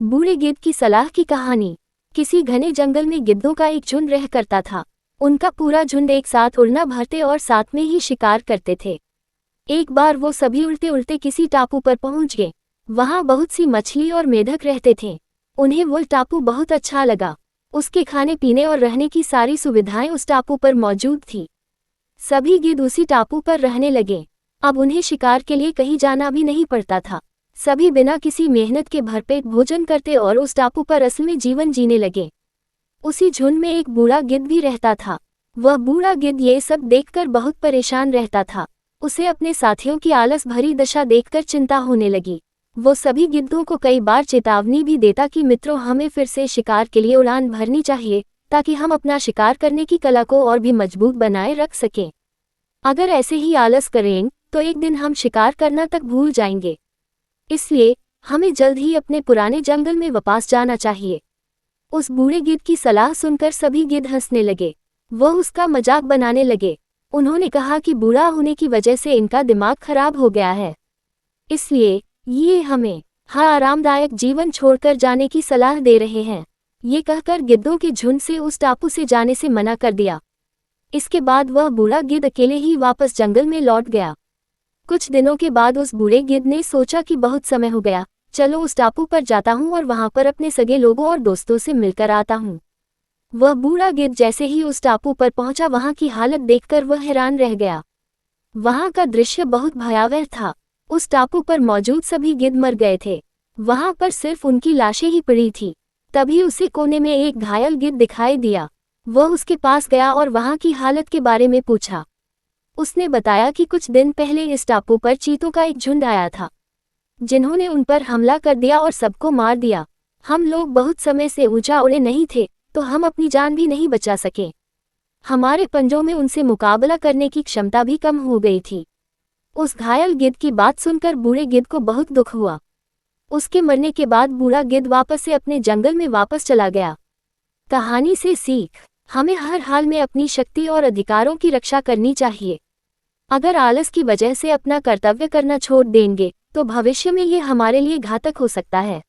बूढ़े गिद्ध की सलाह की कहानी। किसी घने जंगल में गिद्धों का एक झुंड रह करता था। उनका पूरा झुंड एक साथ उड़ना भरते और साथ में ही शिकार करते थे। एक बार वो सभी उड़ते उड़ते किसी टापू पर पहुंच गए। वहां बहुत सी मछली और मेढक रहते थे। उन्हें वो टापू बहुत अच्छा लगा। उसके खाने पीने और रहने की सारी सुविधाएं उस टापू पर मौजूद थी। सभी गिद्ध उसी टापू पर रहने लगे। अब उन्हें शिकार के लिए कहीं जाना भी नहीं पड़ता था। सभी बिना किसी मेहनत के भरपेट भोजन करते और उस टापू पर असल में जीवन जीने लगे। उसी झुंड में एक बूढ़ा गिद्ध भी रहता था। वह बूढ़ा गिद्ध ये सब देखकर बहुत परेशान रहता था। उसे अपने साथियों की आलस भरी दशा देखकर चिंता होने लगी। वो सभी गिद्धों को कई बार चेतावनी भी देता कि मित्रों, हमें फिर से शिकार के लिए उड़ान भरनी चाहिए, ताकि हम अपना शिकार करने की कला को और भी मजबूत बनाए रख सकें। अगर ऐसे ही आलस करें तो एक दिन हम शिकार करना तक भूल जाएंगे। इसलिए हमें जल्द ही अपने पुराने जंगल में वापस जाना चाहिए। उस बूढ़े गिद्ध की सलाह सुनकर सभी गिद्ध हंसने लगे। वह उसका मजाक बनाने लगे। उन्होंने कहा कि बूढ़ा होने की वजह से इनका दिमाग खराब हो गया है, इसलिए ये हमें आरामदायक जीवन छोड़कर जाने की सलाह दे रहे हैं। ये कहकर गिद्धों के झुंड से उस टापू से जाने से मना कर दिया। इसके बाद वह बूढ़ा गिद्ध अकेले ही वापस जंगल में लौट गया। कुछ दिनों के बाद उस बूढ़े गिद्ध ने सोचा कि बहुत समय हो गया, चलो उस टापू पर जाता हूँ और वहां पर अपने सगे लोगों और दोस्तों से मिलकर आता हूँ। वह बूढ़ा गिद्ध जैसे ही उस टापू पर पहुंचा, वहां की हालत देखकर वह हैरान रह गया। वहां का दृश्य बहुत भयावह था। उस टापू पर मौजूद सभी गिद्ध मर गए थे। वहां पर सिर्फ उनकी लाशें ही पड़ी थी। तभी उसे कोने में एक घायल गिद्ध दिखाई दिया। वह उसके पास गया और वहां की हालत के बारे में पूछा। उसने बताया कि कुछ दिन पहले इस टापू पर चीतों का एक झुंड आया था, जिन्होंने उन पर हमला कर दिया और सबको मार दिया। हम लोग बहुत समय से ऊंचा उड़े नहीं थे, तो हम अपनी जान भी नहीं बचा सके। हमारे पंजों में उनसे मुकाबला करने की क्षमता भी कम हो गई थी। उस घायल गिद्ध की बात सुनकर बूढ़े गिद्ध को बहुत दुख हुआ। उसके मरने के बाद बूढ़ा गिद्ध वापस से अपने जंगल में वापस चला गया। कहानी से सीख, हमें हर हाल में अपनी शक्ति और अधिकारों की रक्षा करनी चाहिए। अगर आलस की वजह से अपना कर्तव्य करना छोड़ देंगे तो भविष्य में ये हमारे लिए घातक हो सकता है।